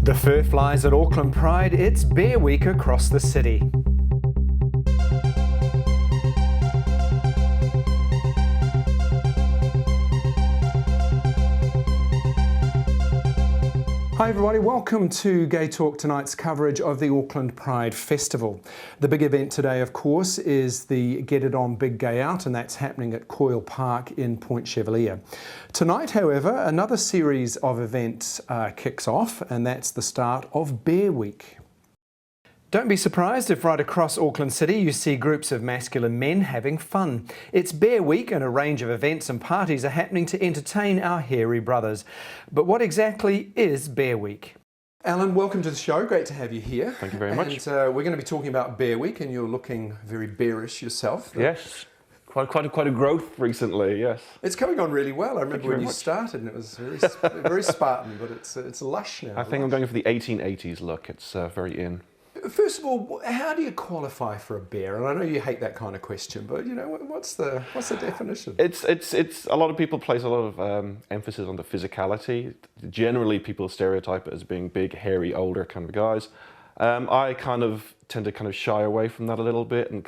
The fur flies at Auckland Pride, it's Bear Week across the city. Hi everybody, welcome to GayTalk Tonight's coverage of the Auckland Pride Festival. The big event today, of course, is the Get It On Big Gay Out, and that's happening at Coyle Park in Point Chevalier. Tonight, however, another series of events kicks off, and that's the start of Bear Week. Don't be surprised if right across Auckland City you see groups of masculine men having fun. It's Bear Week and a range of events and parties are happening to entertain our hairy brothers. But what exactly is Bear Week? Alan, welcome to the show. Great to have you here. Thank you very much. And we're going to be talking about Bear Week, and you're looking very bearish yourself. Yes, quite a growth recently. Yes, it's coming on really well. I remember when you started, and it was very Spartan, but it's lush now. I think I'm going for the 1880s look. It's very in. First of all, how do you qualify for a bear? And I know you hate that kind of question, but you know, what's the definition? It's a lot of people place a lot of emphasis on the physicality. Generally, people stereotype it as being big, hairy, older kind of guys. I kind of tend to shy away from that a little bit, and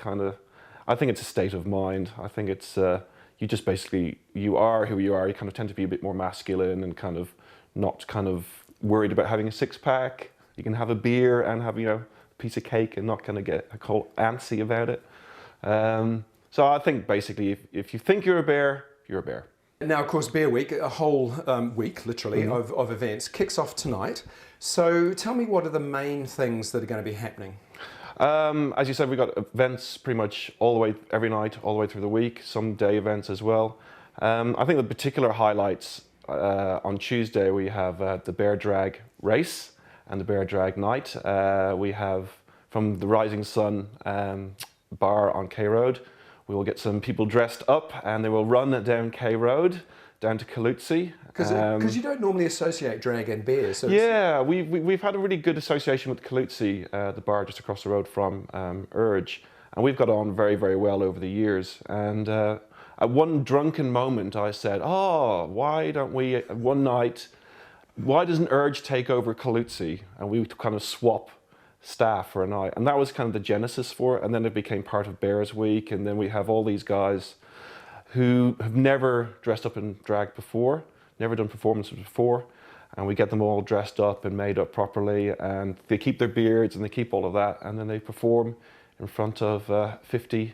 I think it's a state of mind. I think it's you just basically you are who you are. You kind of tend to be a bit more masculine and not worried about having a six-pack. You can have a beer and have piece of cake and not get antsy about it. So I think basically if you think you're a bear, you're a bear. Now, of course, Bear Week, a whole week literally of events, kicks off tonight. So tell me, what are the main things that are going to be happening? As you said, we've got events pretty much all the way, every night, all the way through the week, some day events as well. I think the particular highlights on Tuesday, we have the bear drag race and the bear drag night. We have from the Rising Sun bar on K Road. We will get some people dressed up and they will run down K Road down to Kalutsi. Because you don't normally associate drag and bears. So yeah, we've had a really good association with Kalutsi, the bar just across the road from Urge, and we've got on very, very well over the years. And at one drunken moment I said, oh, why don't we one night, why doesn't Urge take over Kalutsi and we kind of swap staff for a night? And that was kind of the genesis for it. And then it became part of Bears Week. And then we have all these guys who have never dressed up in drag before, never done performances before. And we get them all dressed up and made up properly. And they keep their beards and they keep all of that. And then they perform in front of 50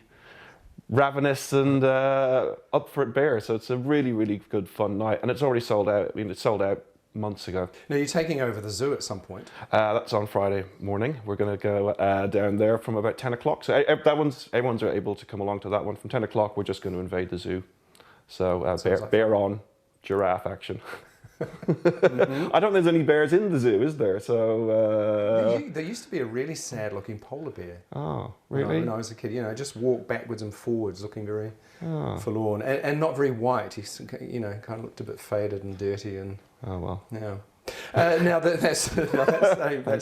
ravenous and up for it bears. So it's a really, really good fun night. And it's already sold out. I mean, it's sold out months ago. Now you're taking over the zoo at some point. That's on Friday morning. We're going to go down there from about 10 o'clock. So everyone's able to come along to that one. From 10 o'clock, we're just going to invade the zoo. So bear on, giraffe action. I don't think there's any bears in the zoo, is there? So there used to be a really sad-looking polar bear. Oh, really? When I was a kid, just walked backwards and forwards, looking very forlorn and not very white. He, kind of looked a bit faded and dirty and. Oh well. Yeah. Now that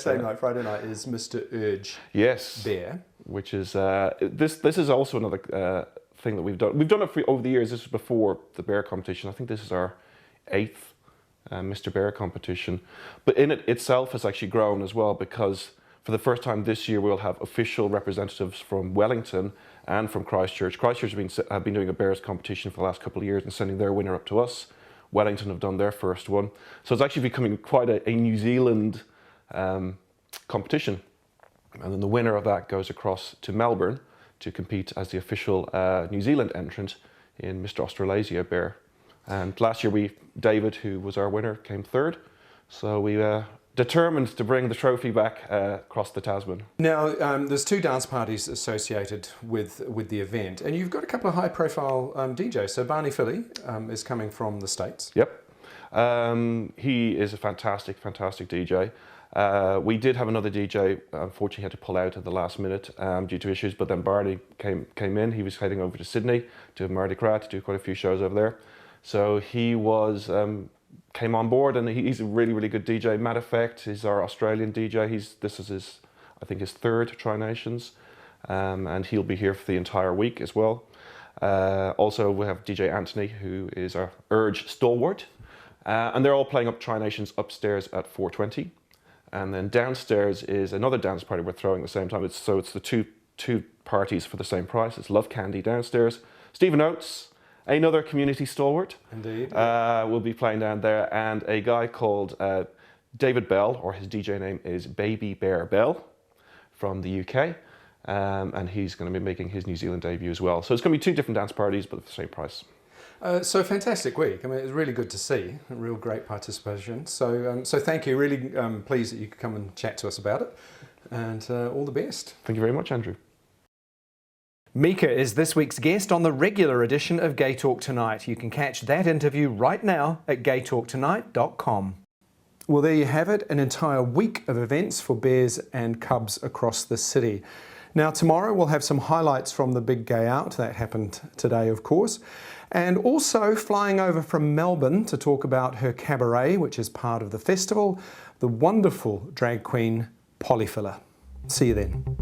same night, Friday night, is Mr. Urge. Yes. Bear. Which is this is also another thing that we've done. We've done it over the years. This was before the bear competition. I think this is our 8th Mr. Bear competition. But in it itself has actually grown as well, because for the first time this year we'll have official representatives from Wellington and from Christchurch. Christchurch have been doing a bears competition for the last couple of years and sending their winner up to us. Wellington have done their first one. So it's actually becoming quite a New Zealand competition. And then the winner of that goes across to Melbourne to compete as the official New Zealand entrant in Mr. Australasia Bear. And last year David, who was our winner, came 3rd. So we determined to bring the trophy back across the Tasman. Now, there's 2 dance parties associated with the event, and you've got a couple of high-profile DJs. So Barney Philly is coming from the States. Yep. He is a fantastic DJ. We did have another DJ, unfortunately had to pull out at the last minute due to issues, but then Barney came in. He was heading over to Sydney to Mardi Gras to do quite a few shows over there. So he came on board, and he's a really, really good DJ. Matt Effect is our Australian DJ. This is I think his 3rd Tri Nations, and he'll be here for the entire week as well. Also, we have DJ Anthony, who is our Urge stalwart, and they're all playing up Tri Nations upstairs at 4:20. And then downstairs is another dance party we're throwing at the same time. It's the two parties for the same price. It's Love Candy downstairs. Stephen Oates, another community stalwart, Indeed, will be playing down there, and a guy called David Bell, or his DJ name is Baby Bear Bell, from the UK, and he's going to be making his New Zealand debut as well. So it's going to be two different dance parties, but at the same price. So fantastic week. I mean, it's really good to see, a real great participation. So thank you. Really pleased that you could come and chat to us about it, and all the best. Thank you very much, Andrew. Mika is this week's guest on the regular edition of GayTalk Tonight. You can catch that interview right now at gaytalktonight.com. Well, there you have it, an entire week of events for bears and cubs across the city. Now, tomorrow we'll have some highlights from the big gay out. That happened today, of course. And also flying over from Melbourne to talk about her cabaret, which is part of the festival, the wonderful drag queen Polyfilla. See you then.